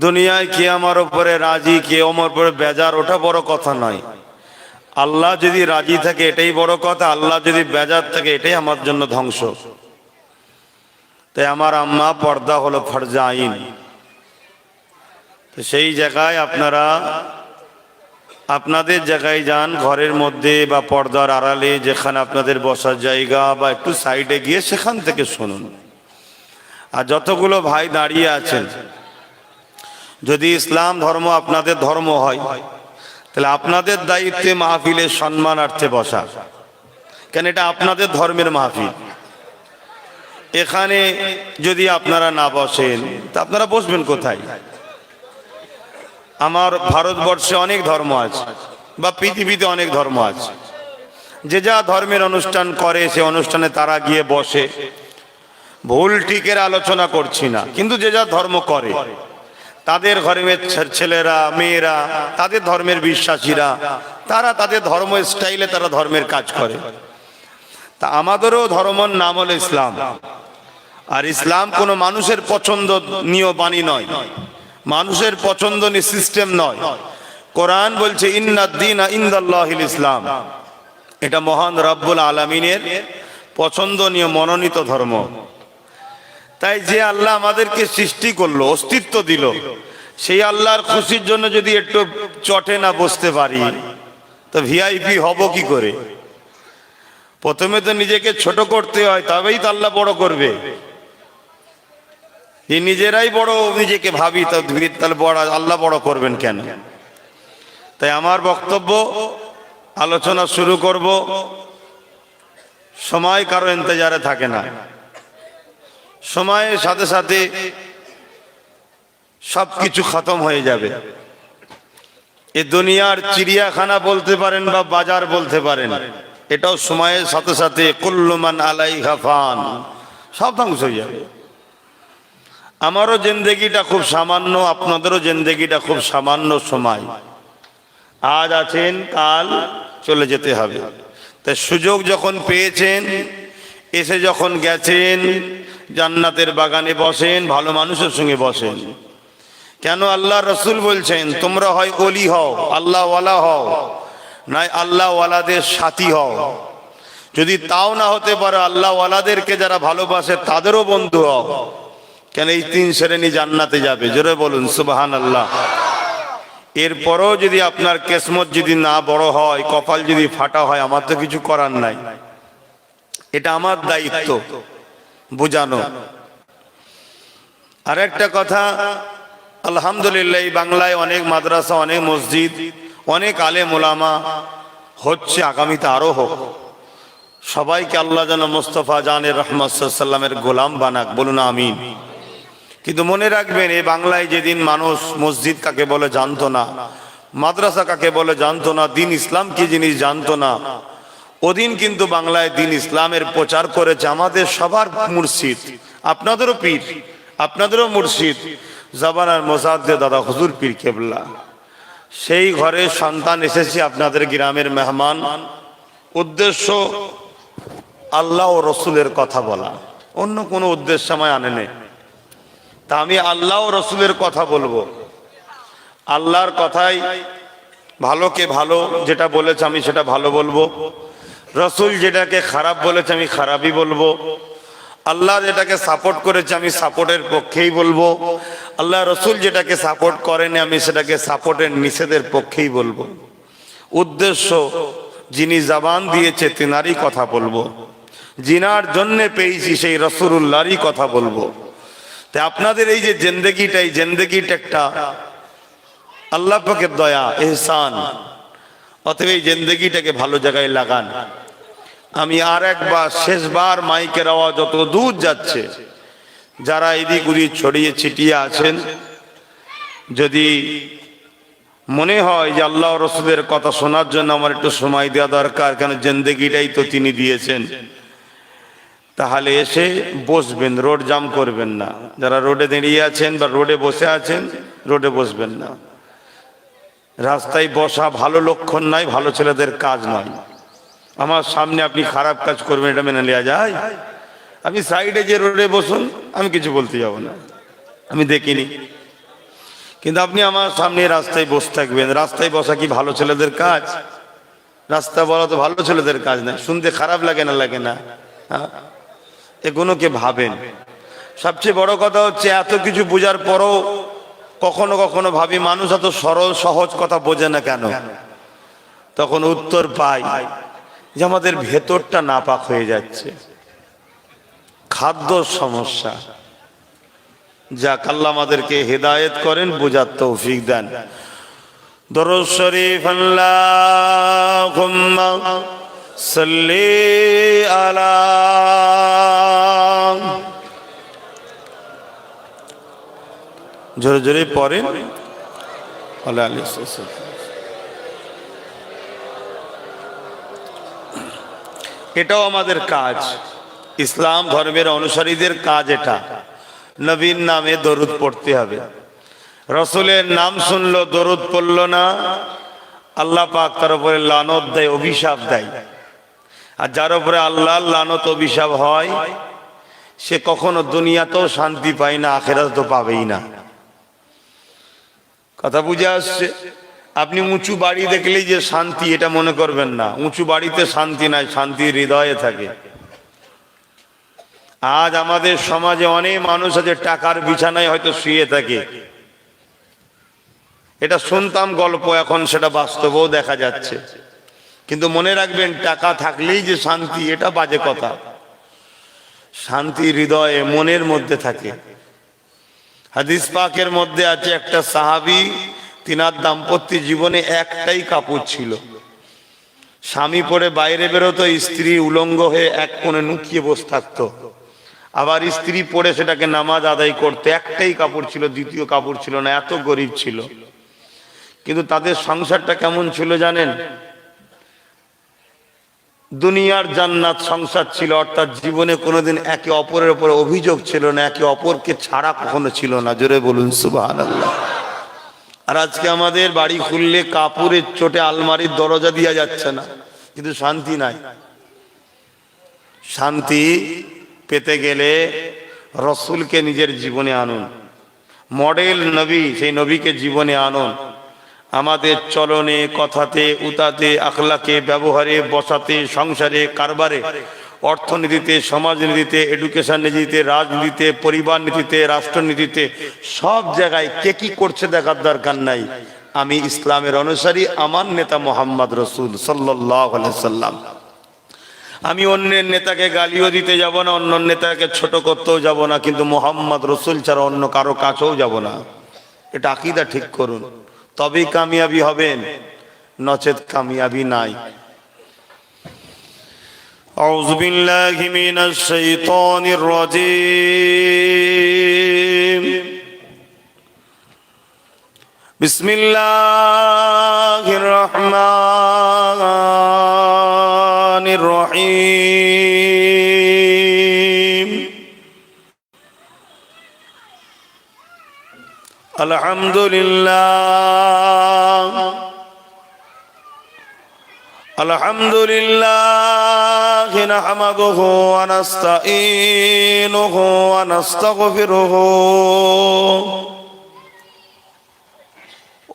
দুনিয়ায় কে আমার উপরে রাজি, কে আমার উপরে বেজার, ওটা বড় কথা নয়। আল্লাহ যদি রাজি থাকে এটাই বড় কথা, আল্লাহ যদি বেজার থাকে এটাই আমার জন্য ধ্বংস। তাই আমার আম্মা পর্দা হলো ফরজে আইন। তো সেই জায়গায় আপনারা আপনাদের জায়গায় যান, ঘরের মধ্যে বা পর্দার আড়ালে যেখানে আপনাদের বসার জায়গা বা একটু সাইডে গিয়ে সেখান থেকে শুনুন। আর যতগুলো ভাই দাঁড়িয়ে আছেন, যদি ইসলাম ধর্ম আপনাদের ধর্ম হয় তাহলে আপনাদের দায়িত্বে মাহফিলের সম্মানার্থে বসা, কেন এটা আপনাদের ধর্মের মাহফিল। এখানে যদি আপনারা না বসেন তা আপনারা বসবেন কোথায়? আমার ভারতবর্ষে অনেক ধর্ম আছে বা পৃথিবীতে অনেক ধর্ম আছে, যে যা ধর্মের অনুষ্ঠান করে সে অনুষ্ঠানে তারা গিয়ে বসে। ভুল ঠিকের আলোচনা করছি না, কিন্তু যে যা ধর্ম করে তাদের ধর্মের ছেলেরা মেয়েরা, তাদের ধর্মের বিশ্বাসীরা, তারা তাদের ধর্ম স্টাইলে তারা ধর্মের কাজ করে। তা আমাদেরও ধর্মের নাম হলো ইসলাম। আর ইসলাম কোনো মানুষের পছন্দনীয় বাণী নয়, মানুষের পছন্দনীয় সিস্টেম নয়। কোরআন বলছে ইন্নাদ-দীনা ইনদাল্লাহিল ইসলাম, এটা মহান রব্বুল আলামিনের পছন্দনীয় মনোনীত ধর্ম। তাই যে আল্লাহ আমাদেরকে সৃষ্টি করলো, অস্তিত্ব দিল, সেই আল্লাহর খুশির জন্য যদি একটু চটে না বসতে পারি তো ভিআইপি হব কি করে? প্রথমে তো নিজেকে ছোট করতে হয়, তবেই তো আল্লাহ বড় করবে। নিজেরাই বড় নিজেকে ভাবি তাহলে বড় আল্লাহ বড় করবেন কেন? তাই আমার বক্তব্য, আলোচনা শুরু করব। সময় কারো ইন্তজারে থাকে না, সময়ের সাথে সাথে সবকিছু খতম হয়ে যাবে। এ দুনিয়ার চিড়িয়াখানা বলতে পারেন বা বাজার বলতে পারেন, এটাও সময়ের সাথে সাথে কুল্লু মান আলাইহা ফান, সব ধ্বংস হয়ে যাবে। আমারও জিন্দেগিটা খুব সামান্য, আপনাদেরও জিন্দেগিটা খুব সামান্য সময়। আজ আছেন, কাল চলে যেতে হবে। তাই সুযোগ যখন পেয়েছেন, এসে যখন গেছেন, জান্নাতের বাগানে বসেন, ভালো মানুষের সঙ্গে বসেন। কেন? আল্লাহ রসুল বলছেন তোমরা হয় ওলি হও, আল্লাহ ওয়ালা হও, নয় আল্লাহ ওয়ালাদের সাথী হও। যদি তাও না হতে পারো, আল্লাহ ওয়ালাদেরকে যারা ভালোবাসে তাদেরও বন্ধু হও। কেন? এই তিন শ্রেণী জান্নাতে যাবে। জোরে বলুন সুবহানাল্লাহ। এরপরও যদি আপনার কিসমত যদি না বড় হয়, কপাল যদি ফাটা হয়, আমার তো কিছু করার নাই, এটা আমার দায়িত্ব বুঝানো। আর একটা কথা, আলহামদুলিল্লাহ বাংলায় অনেক মাদ্রাসা, অনেক মসজিদ, অনেক আলেম ওলামা হচ্ছে, আগামীতে আরো হোক। সবাইকে আল্লাহ যেন মুস্তাফা জানের রহমত সাল্লামের গোলাম বানাক, বলুন আমিন। কিন্তু মনে রাখবেন, এই বাংলায় যেদিন মানুষ মসজিদ কাকে বলে জানতো না, মাদ্রাসা কাকে বলে জানতো না, দিন ইসলাম কি জিনিস জানতো না, ওদিন কিন্তু বাংলায় দিন ইসলামের প্রচার করেছে আমাদের সবার মুর্শিদ, আপনাদেরও পীর, আপনাদেরও মুর্শিদ, জাবানার মোজাদ্দেদ দাদা হুজুর পীর কেবলা। সেই ঘরে সন্তান এসেছে, আপনাদের গ্রামের মেহমান। উদ্দেশ্য আল্লাহ ও রসুলের কথা বলা, অন্য কোনো উদ্দেশ্য আমায় আনে নেই। তা আমি আল্লাহ ও রসুলের কথা বলবো। আল্লাহর কথাই, ভালোকে ভালো যেটা বলেছে আমি সেটা ভালো বলবো, রসুল যেটাকে খারাপ বলেছে আমি খারাপই বলবো, আল্লাহ যেটাকে সাপোর্ট করেছে আমি সাপোর্টের পক্ষেই বলবো, আল্লাহ রসুল যেটাকে সাপোর্ট করেনি আমি সেটাকে সাপোর্টের নিষেধের পক্ষেই বলবো। উদ্দেশ্য, যিনি জবান দিয়েছে তিনারই কথা বলবো, জিনার জন্যে পেয়েছি সেই রাসূলুল্লাহরই কথা বলবো। তাই আপনাদের এই যে জিন্দেগিটা, এই জিন্দেগিটা একটা আল্লাহ পাকের দয়া, এহসান। অতএব এই জিন্দেগিটাকে ভালো জায়গায় লাগান। আমি আর একবার, শেষবার মাইকের আওয়াজ যত দূর যাচ্ছে, যারা এদিক ওদিক ছড়িয়ে ছিটিয়ে আছেন, যদি মনে হয় যে আল্লাহ রসুলের কথা শোনার জন্য আমার একটু সময় দেওয়া দরকার, কেন জিন্দেগিটাই তো তিনি দিয়েছেন, তাহলে এসে বসবেন, রোড জাম করবেন না। যারা রোডে দাঁড়িয়ে আছেন বা রোডে বসে আছেন, রোডে বসবেন না। রাস্তায় বসা ভালো লক্ষণ নয়, ভালো ছেলেদের কাজ নয়। আমার সামনে আপনি খারাপ কাজ করবেন, এটা মেনে নেওয়া যায়? আপনি সাইডে যে রোডে বসুন, আমি কিছু বলতে যাব না, আমি দেখিনি। কিন্তু আপনি আমার সামনে রাস্তায় বসে থাকবেন, রাস্তায় বসা কি ভালো ছেলেদের কাজ? রাস্তা বলা তো ভালো ছেলেদের কাজ না। শুনতে খারাপ লাগে না? লাগে না? হ্যাঁ, এগুলোকে ভাবেন। সবচেয়ে বড় কথা হচ্ছে এত কিছু বোঝার পরও কখনো কখনো ভাবি মানুষ এত সরল সহজ কথা বোঝে না কেন? তখন উত্তর পাই যে আমাদের ভেতরটা নাপাক হয়ে যাচ্ছে, খাদ্য সমস্যা। যাক, আল্লাহ আমাদেরকে হেদায়েত করেন, বোঝার তৌফিক দেন। দরুদ শরীফ আল্লাহুম্মা সাল্লি আলা, জোরে জোরে পড়েন। এটাও আমাদের কাজ, ইসলাম ধর্মের অনুসারীদের কাজ এটা। নবীর নামে দরুদ পড়তে হবে। রসুলের নাম শুনলো, দরুদ পড়লো না, আল্লাহ পাক তার উপরে লানত দেয়, অভিশাপ দেয়। আর যার উপরে আল্লাহর লানত অভিশাপ হয় সে কখনো দুনিয়াতেও শান্তি পায় না, আখিরাতে তো পাবেই না। কথা বুঝে আসছে? আপনি উঁচু বাড়ি দেখলেই যে শান্তি, এটা মনে করবেন না। উঁচু বাড়িতে শান্তি নাই, শান্তি হৃদয়ে থাকে। আজ আমাদের সমাজে অনেক মানুষ আছে টাকার বিছানায় হয়তো শুয়ে থাকে। এটা শুনতাম গল্প, এখন সেটা বাস্তবেও দেখা যাচ্ছে। কিন্তু মনে রাখবেন, টাকা থাকলেই যে শান্তি, এটা বাজে কথা। শান্তি হৃদয়ে, মনের মধ্যে থাকে। হাদিস পাকের মধ্যে আছে একটা সাহাবী, তিনার দাম্পত্য জীবনে একটাই কাপড় ছিল। স্বামী পরে বাইরে বেরোতো, স্ত্রী উলঙ্গ হয়ে এক কোণে নুকিয়ে বসে থাকতো। আবার স্ত্রী পরে সেটাকে নামাজ আদায় করতে, একটাই কাপড় ছিল, দ্বিতীয় কাপড় ছিল না। এত গরিব ছিল। কিন্তু তাদের সংসারটা কেমন ছিল জানেন? দুনিয়ার জান্নাত সংসার ছিল। অর্থাৎ জীবনে কোনোদিন একে অপরের উপর অভিযোগ ছিল না, একে অপরকে ছাড়া কখনো ছিল না। জোরে বলুন সুবহানাল্লাহ। আর আজকে আমাদের বাড়ি খুললে কাপড়ের চোটে আলমারির দরজা দিয়া যাচ্ছে না, কিন্তু শান্তি নাই। শান্তি পেতে গেলে রসুলকে নিজের জীবনে আনুন। মডেল নবী, সেই নবীকে জীবনে আনুন। আমাদের চলনে, কথাতে, উতাতে, আখলাকে, ব্যবহারে, বসাতে, সংসারে, কারবারে, অর্থনীতিতে, সমাজনীতিতে, এডুকেশন নীতিতে, রাজনীতিতে, পরিবার নীতিতে, রাষ্ট্রনীতিতে, সব জায়গায় কে কি করছে দেখার দরকার নাই। আমি ইসলামের অনুসারী, আমার নেতা মোহাম্মদ রসুল সাল্লাল্লাহু আলাইহি সাল্লাম। আমি অন্যের নেতাকে গালিও দিতে যাব না, অন্য নেতাকে ছোট করতেও যাব না, কিন্তু মোহাম্মদ রসুল ছাড়া অন্য কারো কাছেও যাব না। এটা আকীদা ঠিক করুন, তবেই কামিয়াবি হবেন, নচেত কামিয়াবি নাই। আউযু বিল্লাহি মিনাশ শাইতানির রাজীম। বিসমিল্লাহির রহমানির রহিম। আলহামদুলিল্লাহ, আলহামদুলিল্লাহ নাহমাদুহু ওয়া নাস্তাঈনুহু ওয়া নাস্তাগফিরুহু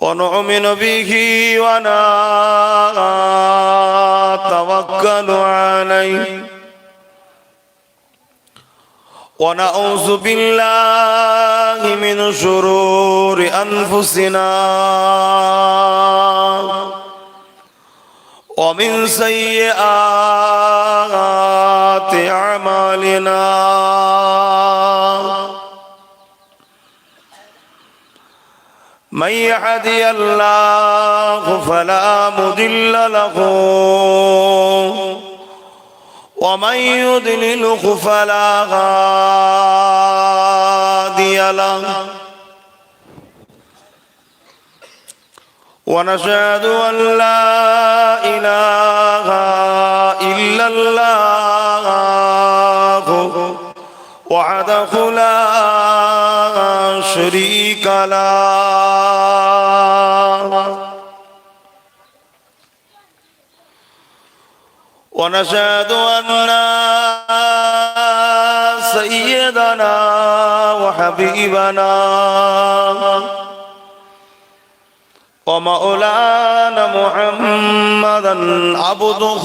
ওয়া নু'মিনু বিহি ওয়া নাতাওয়াক্কালু আলাইহি ওয়া নাউযু বিল্লাহি মিন শুরুরি আনফুসিনা ওয়া মিন সাইয়্যাতি আমালিনা। মান ইয়াহদিহিল্লাহু ফালা মুদিল্লা লাহু ওয়া মান ইউদ্লিলহু ফালা হাদিয়া লাহু। ونشهد أن لا إله إلا الله وحده لا شريك له ونشهد أن سيدنا وحبيبنا ومولانا محمدا عبده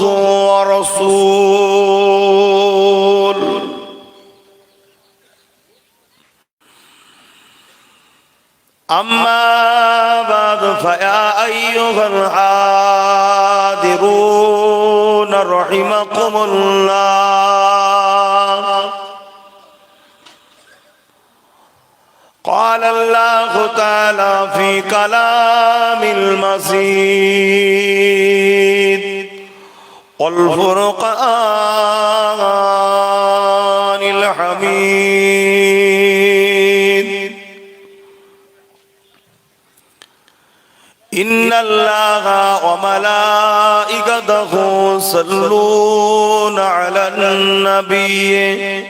ورسوله. أما بعد فيا أيها الحاضرون رحمكم الله. قال الله تعالى في كلام المجيد والفرقان الحميد إن الله وملائكته يصلون على النبي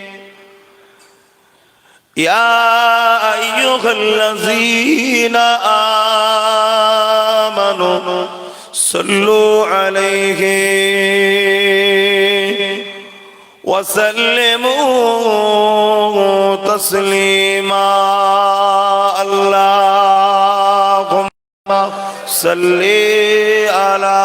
يا أيها الذين آمنوا صلوا عليه وسلموا تسليما. اللهم صل على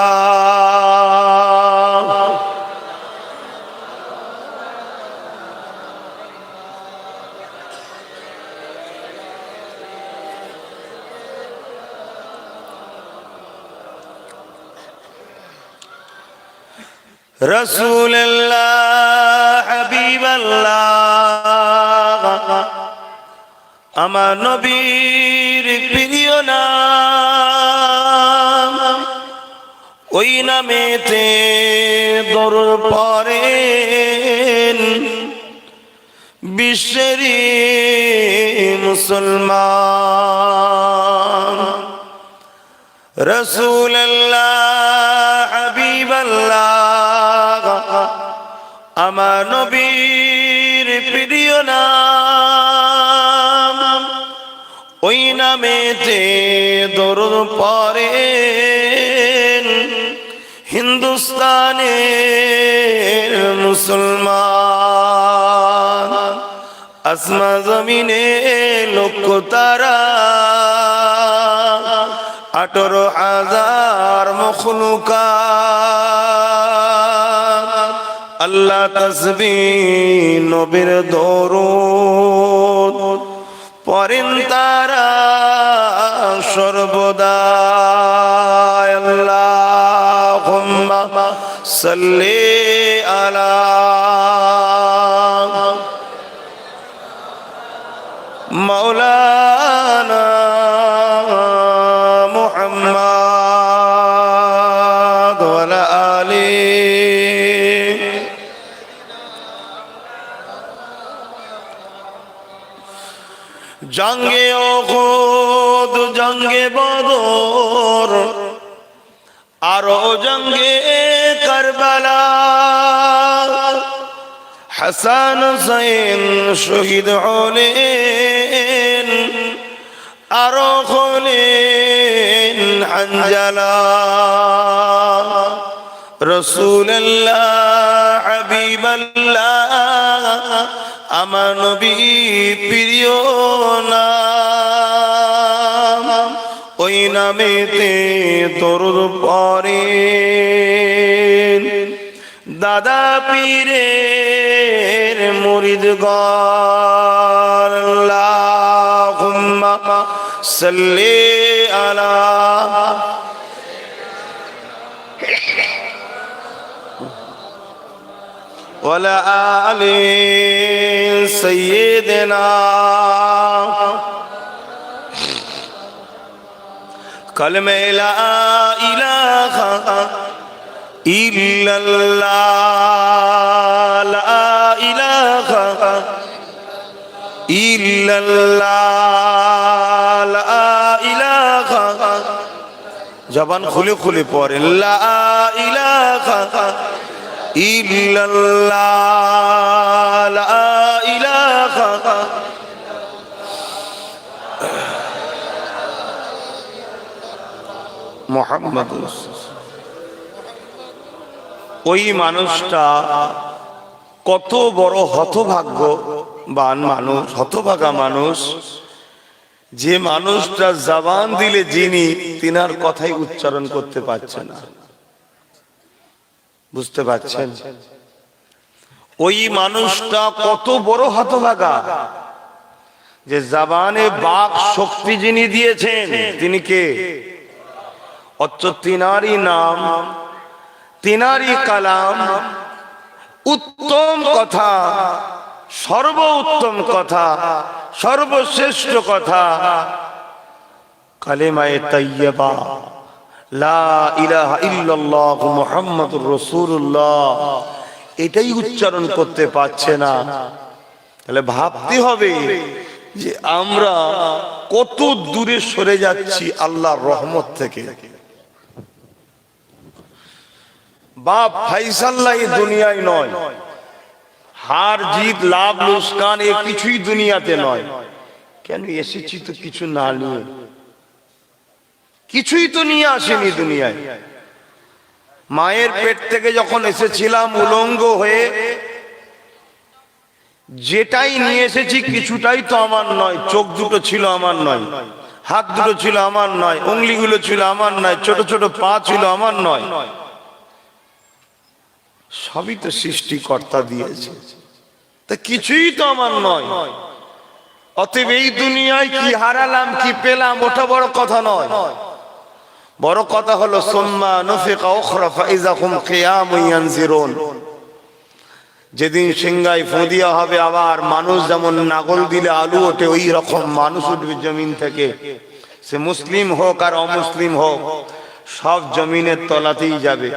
رسول الله حبيب الله আমার নবীর প্রিয় নাম, ওই নামেতে দরুদ পড়েন বিশ্বের মুসলমান। রাসূলুল্লাহ হাবিবাল্লাহ আমার নবীর প্রিয় নাম, ওই নামেতে দরুদ পড়েন হিন্দুস্তানের মুসলমান। আসমান জমিনে লক্ষ তারা 18,000 মখলুকাত আল্লাহ তাসবিহ নবীর দরুদ পড়েন তারা সর্বদা। আল্লাহুম্মা সাল্লি আলা মাওলানা মুহাম্মদ ওয়া আলা আলিহি। জঙ্গে উহুদ, জঙ্গে বদর, আরো জঙ্গে কারবালা, হাসান হুসাইন শহীদ হলেন, আরো হলেন হানজালা। রাসূলুল্লাহ হাবিবাল্লাহ আমার নবী প্রিয় নাম, ওই নামেতে দরুদ পড়েন দাদা পীরের মুরিদগণ। আল্লাহুম্মা সাল্লি আলা ওয়া আলা আলি সাইয়্যিদিনা। কালেমা লা ইলাহা ইল্লাল্লাহ, লা ইলাহা ইল্লাল্লাহ, লা ইলাহা। জবান খুলে খুলে পড়েন লা ইলাহা ইল্লাল্লাহ, লা ইলাহা। মুহাম্মদ ওই মানুষটা কত বড় হতভাগ্যবান মানুষ, হতভাগা মানুষ, যে মানুষটা জবান দিলে যিনি তিনার কথাই উচ্চারণ করতে পারছে না, বুঝতে পারছেন? ওই মানুষটা কত বড় হতভাগা, যে জবানে বাক শক্তি যিনি দিয়েছেন তিনি কে? অথচ তিনারই নাম, তিনারই কালাম, উত্তম কথা, সর্বোত্তম কথা, সর্বশ্রেষ্ঠ কথা, কালেমায়ে তাইয়্যিবা লা ইলাহা ইল্লাল্লাহ মুহাম্মাদুর রাসূলুল্লাহ, এটাই উচ্চারণ করতে পারছে না। তাহলে ভাবতে হবে যে আমরা কত দূরে সরে যাচ্ছি আল্লাহর রহমত থেকে। বাপ ফাইসাল্লা এই দুনিয়ায় নয়, হার জিত লাভ লোকসান এ কিছুই দুনিয়াতে নয়। কেন এসেছি তো কিছু না নিয়ে, কিছুই তো নিয়ে আসেনি দুনিয়ায়। মায়ের পেট থেকে যখন এসেছিলাম উলঙ্গ হয়ে, যেটাই নিয়ে এসেছি কিছুটাই তো আমার নয়। চোখ দুটো ছিল আমার নয়, হাত দুটো ছিল আমার নয়, উংলিগুলো ছিল আমার নয়, ছোট ছোট পা ছিল আমার নয়, সবই তো সৃষ্টিকর্তা দিয়েছে, তা কিছুই তো আমার নয়। অতএব এই দুনিয়ায় কি হারালাম কি পেলাম ওটা বড় কথা নয়। বড় কথা হলো সুম্মা নুফিকা উখরা ফাইযা হুম কিয়ামুন ইয়ানজিরুন, যেদিন সিংহায় ফু দেওয়া হবে আবার মানুষ যেমন নাগল দিলে আলু ওঠে, ওই রকম মানুষ উঠবে জমিন থেকে। সে মুসলিম হোক আর অমুসলিম হোক, সব জমিনের তলাতেই যাবে।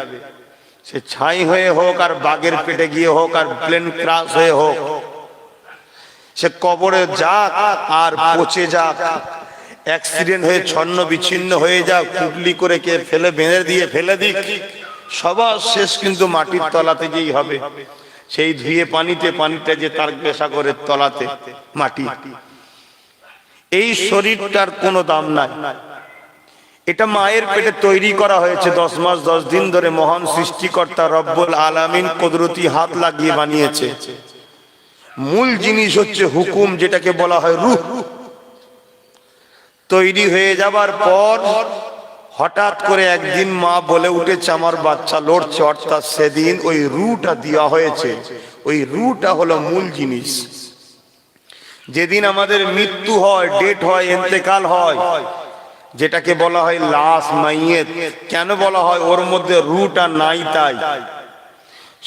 সে ছাই হয়ে হোক আর বাঘের পেটে গিয়ে হোক আর প্লেন ক্রাশ হয়ে হোক, সে কবরে যাক আর পচে যাক, অ্যাক্সিডেন্ট হয়ে ছন্ন বিচ্ছিন্ন হয়ে যাক, কুটলি করে কে ফেলে বেঁধে দিয়ে ফেলে দিক, সবার শেষ কিন্তু মাটির তলাতে গিয়েই হবে। সেই ধুয়ে পানিতে, পানিটা যে তার পেশাগরের তলাতে মাটি। এই শরীরটার কোনো দাম নাই। এটা মায়ের পেটে তৈরি করা হয়েছে 10 মাস 10 দিন ধরে। মহান সৃষ্টিকর্তা রব্বুল আলামিন কুদরতি হাত লাগিয়ে বানিয়েছে। মূল জিনিস হচ্ছে হুকুম, যেটাকে বলা হয় রূহ। তৈরি হয়ে যাবার পর হঠাৎ করে একদিন মা বলে উঠেছে আমার বাচ্চা লড়ছে, অর্থাৎ সেদিন ওই রূহটা দেওয়া হয়েছে। ওই রূহটা হলো মূল জিনিস। যেদিন আমাদের মৃত্যু হয়, ডেট হয়, ইন্তেকাল হয়, যেটাকে বলা হয় লাশ, মাইয়েত। কেন বলা হয়? ওর মধ্যে রূহটা নাই তাই।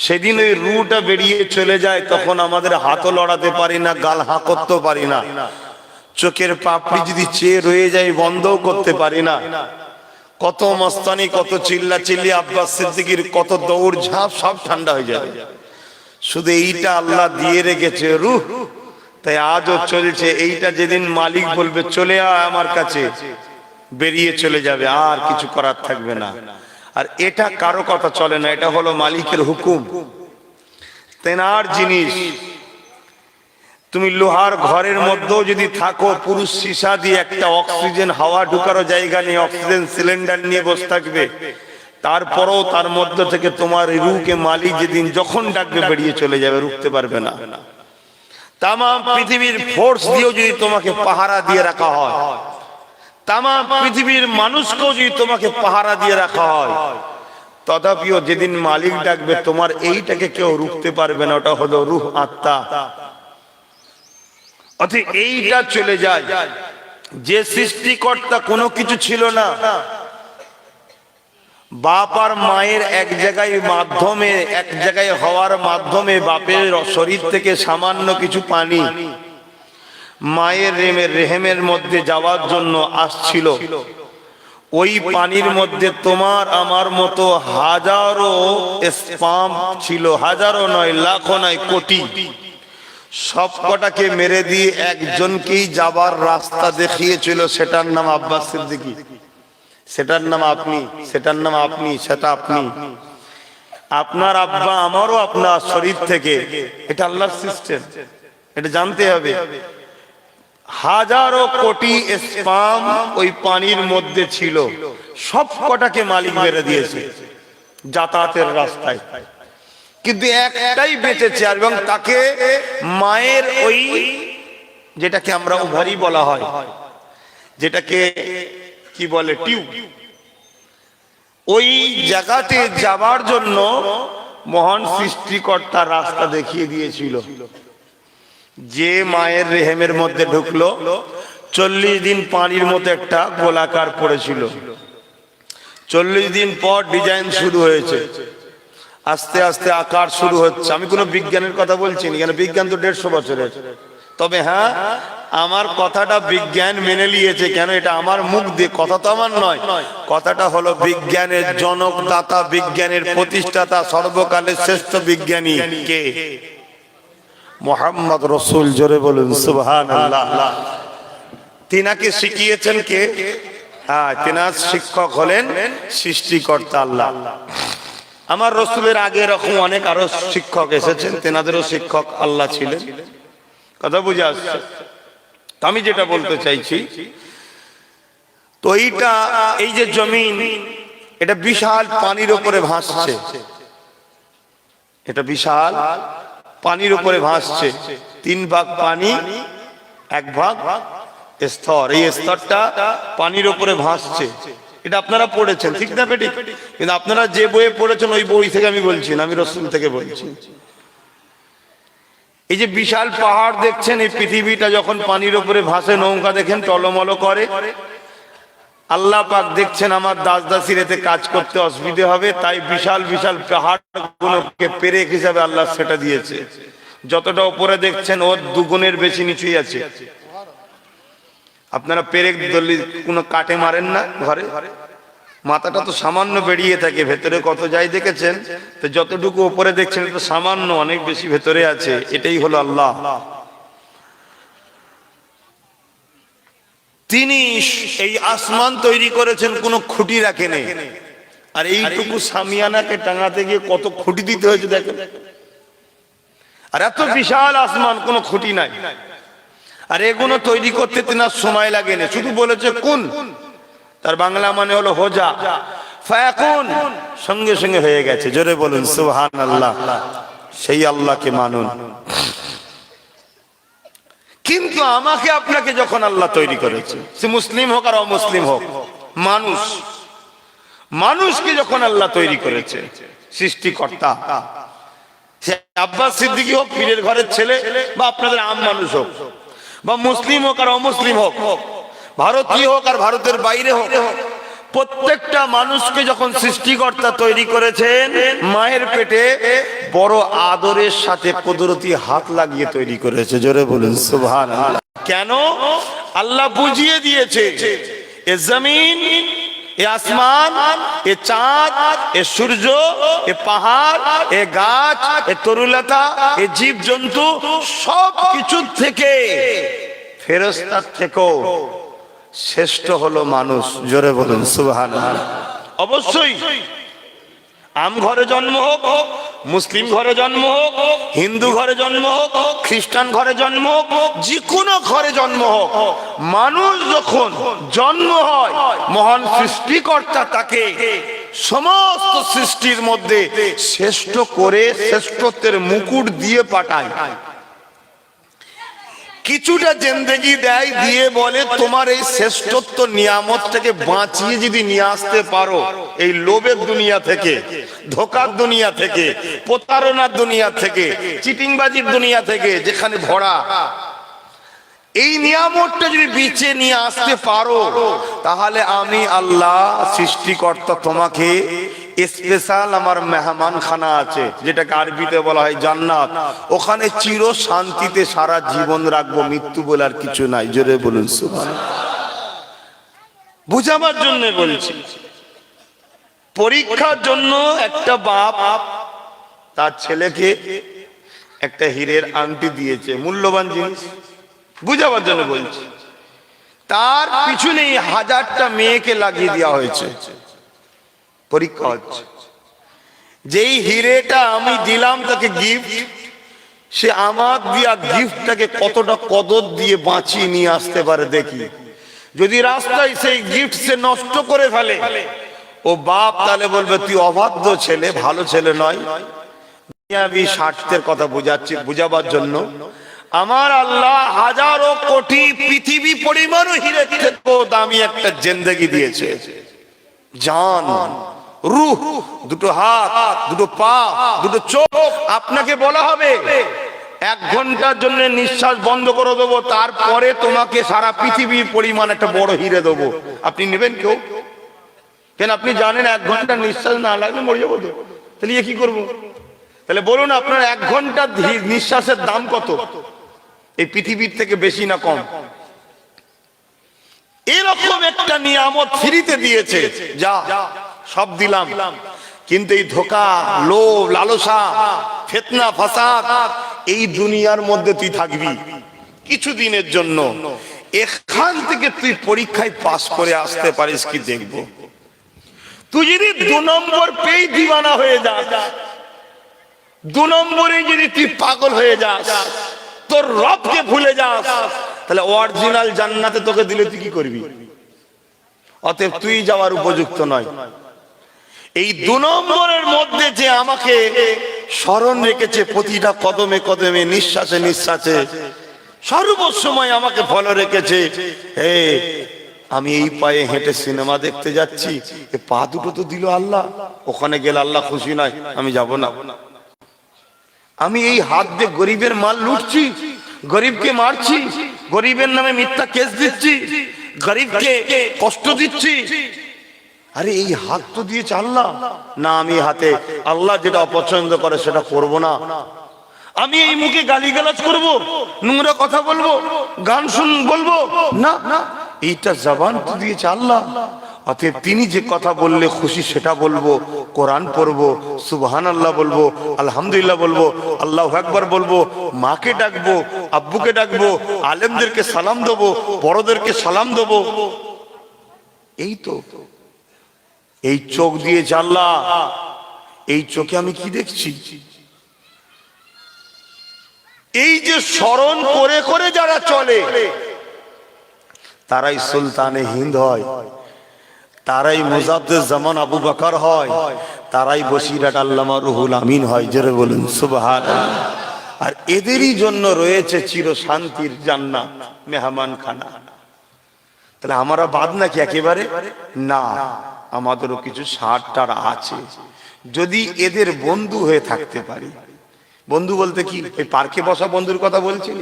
সেদিন ওই রূহটা বেরিয়ে চলে যায়, তখন আমাদের হাতও লড়াতে পারি না, গাল হাঁ করতেও পারি না, চোখের পাপড়ি যদি চেয়ে রয়ে যায় বন্ধও করতে পারি না। কত মস্তানি, কত চিল্লা চিল্লি, আব্বাস সিদ্দিকীর কত দৌড় ঝাঁপ, সব ঠান্ডা হয়ে যাবে। শুধু এইটা আল্লাহ দিয়ে রেখেছে রূহ, তাই আজও চলছে। এইটা যেদিন মালিক বলবে চলে আয় আমার কাছে, বেরিয়ে চলে যাবে, আর কিছু করার থাকবে না। আর এটা কারো কথা চলে না, এটা হলো মালিকের হুকুম, তেনার জিনিস। তুমি লোহার ঘরের মধ্যেও যদি থাকো, পুরুষ সীসা দিয়ে একটা অক্সিজেন হাওয়া ঢুকারও জায়গা নেই, অক্সিজেন সিলিন্ডার নিয়ে বসে থাকবে, তারপরেও তার মধ্য থেকে তোমার রূহকে মালিক যেদিন যখন ডাকবে বেরিয়ে চলে যাবে, রুখতে পারবে না। তামাম পৃথিবীর ফোর্স দিয়েও যদি তোমাকে পাহারা দিয়ে রাখা হয়, তামাম পৃথিবীর মানুষকেও যদি তোমাকে পাহারা দিয়ে রাখা হয়, তথাপিও যেদিন মালিক ডাকবে তোমার এইটাকে কেউ রুখতে পারবে না। ওটা হলো রূহ, আত্মা। অর্থাৎ এইটা চলে যায়। যে সৃষ্টিকর্তা কোনো কিছু ছিল না, বাপ আর মায়ের এক জায়গায় মাধ্যমে, এক জায়গায় হওয়ার মাধ্যমে বাপের শরীর থেকে সামান্য কিছু পানি মায়ের রেহেমের মধ্যে যাওয়ার জন্য আসছিল। ওই পানির মধ্যে তোমার আমার মতো হাজারো স্পাম ছিল, হাজারো নয়, লাখো নয়, কোটি। সব কটাকে মেরে দিয়ে একজনকেই যাবার রাস্তা দেখিয়েছিল, সেটার নাম আব্বাস সিদ্দিকী, সেটার নাম আপনি, সেটার নাম আপনি, সেটা আপনি। আপনার আব্বা আমারও আপনার শরীর থেকে, এটা আল্লাহর সিস্টেম, এটা জানতে হবে। হাজারো কোটি স্পাম ওই পানির মধ্যে ছিল, সব কটাকে মালিক মেরে দিয়েছে যাতায়াতের রাস্তায়, কিন্তু একটাই বেঁচেছে, এবং তাকে মায়ের ওই, যেটাকে আমরা ওভারি বলা হয়, যেটাকে কি বলে টিউব, ওই জায়গাতে যাবার জন্য মহান সৃষ্টিকর্তা রাস্তা দেখিয়ে দিয়েছিল। যে মায়ের রেহেমের মধ্যে ঢুকলো 40 দিন পানির মতো একটা গোলাকার পড়েছিল। 40 দিন পর ডিজাইন শুরু হয়েছে, আস্তে আস্তে আকার শুরু হচ্ছে। আমি কোনো বিজ্ঞানের কথা বলছি না, কেন বিজ্ঞান তো 150 বছরের। তবে হ্যাঁ, আমার কথাটা বিজ্ঞান মেনে নিয়েছে। কেন? এটা আমার মুখ দিয়ে, কথা তো আমার নয়, কথাটা হলো বিজ্ঞানের জনক দাতা, বিজ্ঞানের প্রতিষ্ঠাতা, সর্বকালের শ্রেষ্ঠ বিজ্ঞানী কে? মুহাম্মদ রাসূল। জোরে বলুন সুবহানাল্লাহ। তিনাকে শিখিয়েছেন কে? হ্যাঁ, তিনার শিক্ষক হলেন সৃষ্টিকর্তা আল্লাহ। আমার রাসূলের আগে এরকম অনেক আরো শিক্ষক এসেছেন, তেনাদেরও শিক্ষক আল্লাহ ছিলেন। কথা বুঝে আসছে? আমি যেটা বলতে চাইছি, তো এইটা, এই যে জমিন, এটা বিশাল পানির উপরে ভাসছে, এটা বিশাল পানির উপরে ভাসছে। 3 ভাগ পানি, 1 ভাগ স্তর। এই স্তরটা পানির উপরে ভাসছে। এটা আপনারা পড়েছেন, ঠিক না বেটি? কিন্তু আপনারা যে বইয়ে পড়েছেন ওই বই থেকে আমি বলছি না, আমি রাসূল থেকে বলছি। এই যে বিশাল পাহাড় দেখছেন, এই পৃথিবীটা যখন পানির উপরে ভাসে, নৌকা দেখেন টলমল করে। আল্লাহ পাক দেখছেন আমার দাস দাসীর এতে কাজ করতে অসুবিধা হবে, তাই বিশাল বিশাল পাহাড়গুলোকে পেরেক হিসাবে আল্লাহ সেটা দিয়েছে। যতটা উপরে দেখছেন ওর 2 গুণের বেশি নিচুই আছে। আপনারা পেরেক দলি কোনো কাটে মারেন না ঘরে? মাথাটা তো সামান্য বেরিয়ে থাকে, ভেতরে কত যাই দেখেছেন? তো যতটুকু উপরে দেখছেন তো সামান্য, অনেক বেশি ভেতরে আছে। এটাই হলো আল্লাহ। তিনি এই আসমান তৈরি করেছেন, কোনো খুঁটি রাখেনি। আর এইটুকু সামিয়ানাকে টাঙাতে গিয়ে কত খুঁটি দিতে হয়েছে দেখেন। আর এত বিশাল আসমান, কোনো খুঁটি নাই। আর এগুলো তৈরি করতে তিনার সময় লাগেনি, শুধু বলেছে কুন। তার বাংলা মানে হলো হোজা, ফায়াকুন, সঙ্গে সঙ্গে হয়ে গেছে। জোরে বলুন সুবহানাল্লাহ। সেই আল্লাহকে মানুন। কিন্তু আমাকে আপনাকে যখন আল্লাহ তৈরি করেছে, সে মুসলিম হোক আর অমুসলিম হোক, মানুষকে যখন আল্লাহ তৈরি করেছে, সৃষ্টিকর্তা, সে আব্বাস সিদ্দিকী হোক, পীরের ঘরের ছেলে, বা আপনাদের আম মানুষ হোক, বা মুসলিম হোক আর অমুসলিম হোক, ভারতীয় হোক আর ভারতের বাইরে হোক, প্রত্যেকটা মানুষকে যখন সৃষ্টিকর্তা তৈরি করেছেন, মায়ের পেটে বড় আদরের সাথে কুদরতি হাত লাগিয়ে তৈরি করেছে। জোরে বলুন সুবহানাল্লাহ। কেন? আল্লাহ বুঝিয়ে দিয়েছে, এ জমিন, এ আসমান, এ চাঁদ, এ সূর্য, এ পাহাড়, এ গাছ, এ তরুলতা, এ জীব জন্তু, সব কিছু থেকে, ফেরেশতার থেকেও শ্রেষ্ঠ হলো মানুষ। জোরে বলুন সুবহানাল্লাহ। অবশ্যই আম ঘরে জন্ম হোক, মুসলিম ঘরে জন্ম হোক, হিন্দু ঘরে জন্ম হোক, খ্রিস্টান ঘরে জন্ম হোক, যে কোনো ঘরে জন্ম হোক, মানুষ যখন জন্ম হয়, মহান সৃষ্টিকর্তা তাকে সমস্ত সৃষ্টির মধ্যে শ্রেষ্ঠ করে শ্রেষ্ঠত্বের মুকুট দিয়ে পাঠায়। কিছুটা জিন্দেগি দেয়, দিয়ে বলে তোমার এই শ্রেষ্ঠত্ব নিয়ামতটাকে বাঁচিয়ে যদি নিয়ে আসতে পারো এই লোভের দুনিয়া থেকে, ধোকার দুনিয়া থেকে, প্রতারণার দুনিয়া থেকে, চিটিংবাজির দুনিয়া থেকে যেখানে ভরা, এই নিয়ামতটা যদি বিচে নিয়ে আসতে পারো, তাহলে আমি আল্লাহ সৃষ্টিকর্তা তোমাকে স্পেশাল আমার মেহমানখানা আছে, যেটাকে আরবিতে বলা হয় জান্নাত, ওখানে চির শান্তিতে সারা জীবন রাখবো, মৃত্যু বলে আর কিছু নাই। জোরে বলুন সুবহানাল্লাহ। বুঝাবার জন্য বলছি, পরীক্ষার জন্য একটা বাপ তার ছেলেকে একটা হীরের আংটি দিয়েছে, মূল্যবান জিনিস, বুঝাবার জন্য বলছি। তার পিছনে 1000টা মেয়েকে লাগিয়ে দেওয়া হয়েছে, পরীক্ষা হচ্ছে। যেই হিরেটা আমি দিলাম তাকে গিফট, সে আমার দিয়া গিফটটাকে কতটা কদর দিয়ে বাঁচিয়ে নিয়ে আসতে পারে দেখি। যদি রাস্তায় সেই গিফট সে নষ্ট করে ফেলে, ও বাপ তাহলে বলবে তুই অবাধ্য ছেলে, ভালো ছেলে নয়। দুনিয়াবি স্বার্থের কথা বুঝাচ্ছি, বুঝাবার জন্য। আমার আল্লাহ হাজারো কোটি পৃথিবী পরিমাণও হিরে থেকেও দামি একটা জিন্দেগি দিয়েছে। জান, রূহ, দুটো হাত, দুটো পা, দুটো চোখ। আপনাকে বলা হবে 1 ঘন্টার জন্য নিঃশ্বাস বন্ধ করে দেবো, তারপরে তোমাকে সারা পৃথিবীর পরিমাণ একটা বড় হিরে দেবো। আপনি নেবেন কেউ? কেন আপনি জানেন 1 ঘন্টা নিঃশ্বাস না লাগলে মরে যাবো। তো তাহলে কি করবো? তাহলে বলুন আপনার 1 ঘন্টা নিঃশ্বাসের দাম কত? এই পৃথিবীর থেকে বেশি না কম? এরকম একটা নিয়ামত ফ্রিতে দিয়েছে, যা সব দিলাম, কিন্তু এই ধোঁকা, লোভ, লালসা, ফিতনা, ফাসাদ এই দুনিয়ার মধ্যে তুই থাকবি কিছু দিনের জন্য। এখান থেকে তুই পরীক্ষায় পাস করে আসতে পারিস কি দেখব। তুই যদি 2 নম্বর পেয়ে দিওয়ানা হয়ে যাস, 2 নম্বরে যদি তুই পাগল হয়ে যাস, তোর রবকে ভুলে যাস, তাহলে অরিজিনাল জান্নাতে তোকে দিলে তুই কি করবি? অতএব তুই যাওয়ার উপযুক্ত নয়। এই 2 নম্বরের মধ্যে যে আমাকে স্মরণ রেখেছে প্রতিটা কদমে কদমে, নিঃশ্বাসে নিঃশ্বাসে, সর্বসময় আমাকে ফলো রেখেছে। আমি এই পায়ে হেঁটে সিনেমা দেখতে যাচ্ছি, এ পা দুটো তো দিল আল্লাহ, ওখানে গেলে আল্লাহ খুশি নয়, আমি যাব না। আমি এই হাত দিয়ে গরিবের মাল লুটছি, গরিবকে মারছি, গরিবের নামে মিথ্যা কেস দিচ্ছি, গরিবকে কষ্ট দিচ্ছি, আরে এই হাত তো দিয়েছে আল্লাহ, না আমি হাতে আল্লাহ যেটা অপছন্দ করে সেটা করব না। আমি এই মুখে গালিগালাজ করব, নোংরা কথা বলবো, গান বলবো না, এইটা জবান তো দিয়েছে আল্লাহ। অতএব তিনি যে কথা বললে খুশি সেটা বলবো, কোরআন পড়বো, সুবহানাল্লাহ বলবো, আলহামদুলিল্লাহ বলবো, আল্লাহু আকবার বলবো, মাকে ডাকবো, আব্বুকে ডাকবো, আলেমদেরকে সালাম দেবো, বড়দেরকে সালাম দেবো। এই তো এই চোখ দিয়েছে আল্লাহ, এই চোখে আমি কি দেখছি? এই যে স্মরণ করে করে যারা চলে তারাই সুলতানে হিন্দ হয়, তারাই মুজাদ্দিদ জামান আবু বকর হয়, তারাই বসিরাট আল্লামা রুহুল আমিন হয়। জোরে বলুন সুবহানাল্লাহ। আর এদেরই জন্য রয়েছে চির শান্তির জান্নাত, মেহমান খানা। তাহলে আমরা বাদ নাকি একেবারে? না, আমাদেরও কিছু ছাড় আছে যদি এদের বন্ধু হয়ে থাকতে পারি। বন্ধু বলতে কি, ওই পার্কে বসা বন্ধুর কথা বলছি,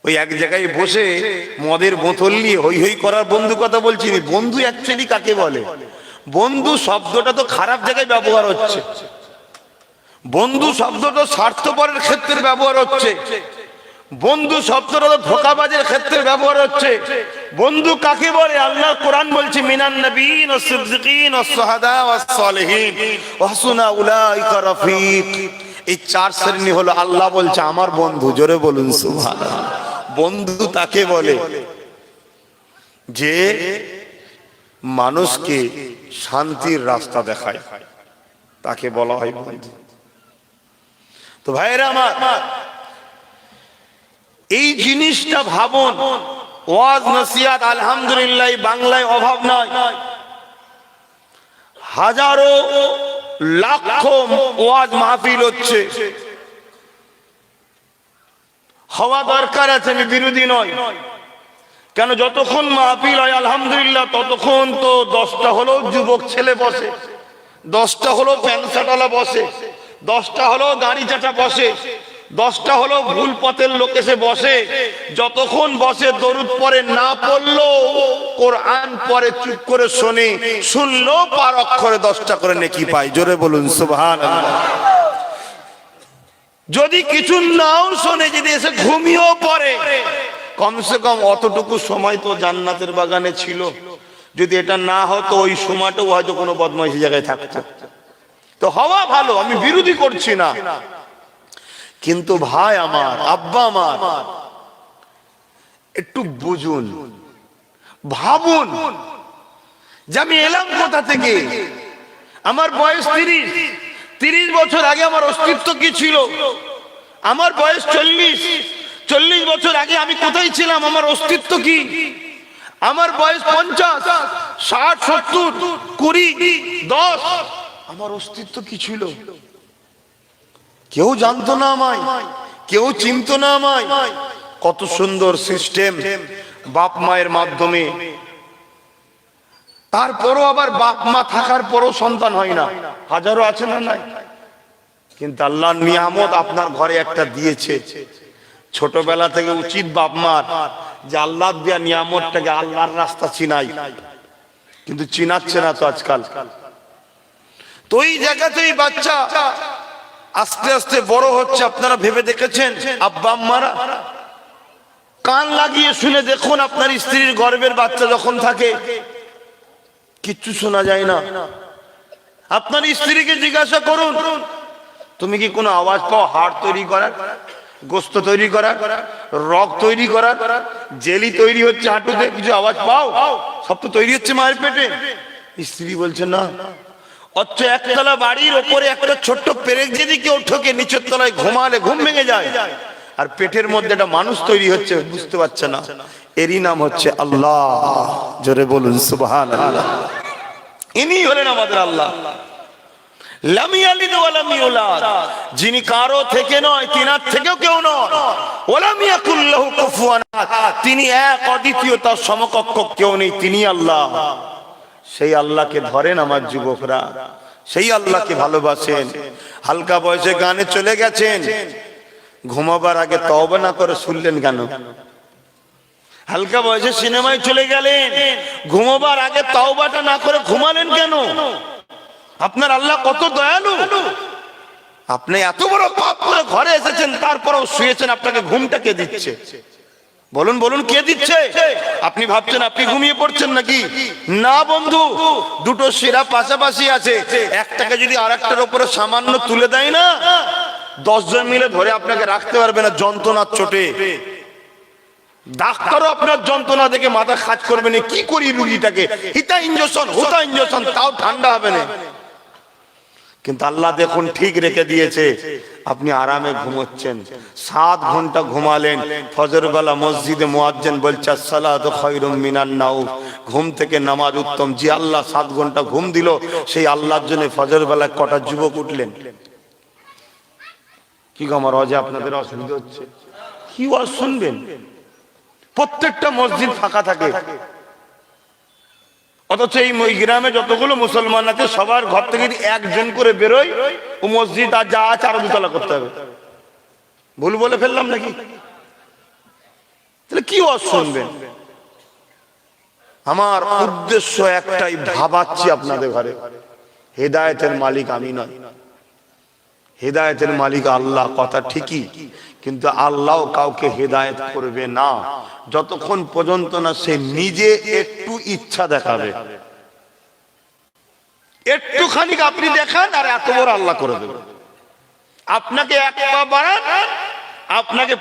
ওই এক জায়গায় বসে মদের বোতল নিয়ে হই হই করার বন্ধু কথা বলছি। বন্ধু অ্যাকচুয়ালি কাকে বলে? বন্ধু শব্দটা তো খারাপ জায়গায় ব্যবহার হচ্ছে, বন্ধু শব্দটা স্বার্থপরের ক্ষেত্রে ব্যবহার হচ্ছে, বন্ধু শব্দটা তো ধোঁকাবাজের ক্ষেত্রে ব্যবহার হচ্ছে। বন্ধু কাকে বলে? আল্লাহ কোরআন বলছে মিনান নবিয়্যিন ওয়াস সিদ্দিকিন ওয়াস শুহাদা ওয়াস সালিহিন ওয়া হাসুনা উলাইকা রাফিক। এই 4 শ্রেণী হলো আল্লাহ বলছে আমার বন্ধু। জোরে বলুন সুবহানাল্লাহ। বন্ধু তাকে বলে যে মানুষকে শান্তির রাস্তা দেখায়, তাকে বলা হয় বন্ধু। তো ভাইরা আমার, এই জিনিসটা ভাবুন। ওয়াজ নসিহত আলহামদুলিল্লাহ বাংলায় অভাব নয়, হাজারো লাখো ওয়াজ মাহফিল হচ্ছে, হওয়া দরকার আছে, আমি বিরোধী নয়। কেন, যতক্ষণ মাহফিল হয় আলহামদুলিল্লাহ ততক্ষণ তো 10টা হলো যুবক ছেলে বসে, 10টা হলো প্যান্ট শার্টওয়ালা বসে, 10টা হলো দাড়ি চাটা বসে, 10টা হলো ভুল পথের লোক এসে বসে। যতক্ষণ বসে দরুদ পড়ে, না পড়লো কোরআন পড়ে, চুপ করে শোনে, শুনলো পার অক্ষরে 10টা করে নেকি পায়। জোরে বলুন সুবহানাল্লাহ। যদি কিছু নাও শোনে, যদি এসে ঘুমিয়েও পড়ে, কমসে কম অতটুকু সময় তো জান্নাতের বাগানে ছিল। যদি এটা না হতো ওই সময়টাও হয়তো কোনো বদমাইশি জায়গায় থাকতো। তো হওয়া ভালো, আমি বিরোধী করছি না, কিন্তু ভাই আমার, আব্বা আমার, একটু বুঝুন, ভাবুন যে আমি এলাম কোথা থেকে। আমার বয়স 30 বছর আগে আমার অস্তিত্ব কি ছিল? আমার বয়স 40 বছর আগে আমি কোথায় ছিলাম? আমার অস্তিত্ব কি? আমার বয়স 50, 60, 70, 20, 10, আমার অস্তিত্ব কি ছিল? কেউ জানতো না আমায়, কেউ চিনতো না আমায়। কত সুন্দর সিস্টেম বাপ মায়ের মাধ্যমে। তারপরও আবার বাপ মা থাকার পরও সন্তান হয় না, হাজারো আছে না নাই? কিন্তু আল্লাহর নিয়ামত আপনার ঘরে একটা দিয়েছে। ছোটবেলা থেকে উচিত বাপ মার যে আল্লাহ দেয়া নিয়ামতটাকে আল্লাহর রাস্তা চিনাই, কিন্তু চিনাচ্ছে না তো আজকাল। তো এই জায়গাতেই বাচ্চা আস্তে আস্তে বড় হচ্ছে। আপনারা ভেবে দেখেছেন আব্বা আম্মারা? কান লাগিয়ে শুনে দেখুন, আপনার স্ত্রীর গর্ভের বাচ্চা যখন থাকে কিচ্ছু শোনা যায় না। আপনার স্ত্রীকে জিজ্ঞাসা করুন, তুমি কি কোনো আওয়াজ পাও হাড় তৈরি করার, গোস্ত তৈরি করার, রগ তৈরি করার, জেলি তৈরি হচ্ছে হাঁটুতে, কিছু আওয়াজ পাও? সব তো তৈরি হচ্ছে মায়ের পেটে। স্ত্রী বলছে না। অথচ একতলা বাড়ির ওপরে একটা ছোট্ট পেরেক যদি কেউ ঠকে নিচের তলায় ঘুমালে ঘুম ভেঙে যায়, আর পেটের মধ্যে একটা মানুষ তৈরি হচ্ছে, বুঝতে পারছে না। এরই নাম হচ্ছে আল্লাহ। জোরে বলুন সুবহানাল্লাহ। ইনি হলেন আমাদের আল্লাহ। লাম ইয়ালিদ ওয়া লাম ইউলাদ, যিনি কারো থেকে নয়, তিনার থেকেও কেউ নয়। ওয়া লাম ইয়াকুল লাহু কুফুয়ান আহাদ, তিনি এক অদ্বিতীয়, তার সমকক্ষ কেউ নেই, তিনি আল্লাহ। সেই আল্লাহকে ধরেন আমার যুবকরা, সেই আল্লাহকে ভালোবাসেন। হালকা বয়সে গানে চলে গেছেন, ঘুমাবার আগে তওবা না করে শুনলেন কেন? হালকা বয়সে সিনেমায় চলে গেলেন, ঘুমাবার আগে তওবাটা না করে ঘুমালেন কেন? আপনার আল্লাহ কত দয়ালু। আপনি এত বড় পাপ করে ঘরে এসেছেন, তারপরেও শুয়েছেন, আপনাকে ঘুমটা কে দিচ্ছে? বলুন বলুন, কে দিচ্ছে? আপনি ভাবছেন আপনি ঘুমিয়ে পড়ছেন নাকি? না বন্ধু, দুটো শিরা পাশাপাশি আছে, একটাকে যদি আরেকটার উপরে সামান্য তুলে দেয় না, 10 জন মিলে ধরে আপনাকে রাখতে পারবে না যন্ত্রণার চোটে। ডাক্তারও আপনার যন্ত্রণা দেখে মাথা কাজ করবে না, কি করি রুগীটাকে, হিতা ইঞ্জেকশন হুতা ইঞ্জেকশন, তাও ঠান্ডা হবে না। কিন্তু আল্লাহ দেখুন ঠিক রেখে দিয়েছে, আপনি আরামে ঘুমোচ্ছেন। 7 ঘন্টা ঘুমালেন, ফজর বেলা মসজিদে মুয়াজ্জিন বলছে আসসালাতু খায়রুম মিনান নাওম, ঘুম থেকে নামাজ উত্তম। যে আল্লাহ 7 ঘন্টা ঘুম দিল, সেই আল্লাহর জন্য ফজর বেলা কটা যুবক উঠলেন? কি গো আমার ওয়াজে আপনাদের অসুবিধা হচ্ছে? কি ওয়াজ শুনবেন? প্রত্যেকটা মসজিদ ফাঁকা থাকে, অথচ এই গ্রামে যতগুলো মুসলমান আছে সবার ঘর থেকে যদি একজন করে বেরোয়, ও মসজিদ আর যা আছে আরো 2 তলা করতে হবে। ভুল বলে ফেললাম নাকি? তাহলে কি ওয়াজ শুনবেন? আমার উদ্দেশ্য একটাই, ভাবাচ্ছি আপনাদের ঘরে, হেদায়েতের মালিক আমি নয়, হেদায়েতের মালিক আল্লাহ। কথা ঠিকই, কিন্তু আল্লাহ কাউকে হেদায়েত করবে না যতক্ষণ পর্যন্ত না সে নিজে একটু ইচ্ছা দেখাবে। একটুখানি আপনি দেখান আর এত বড় আল্লাহ করে দেবে। আপনাকে এক পা বাড়ান, আপনাকে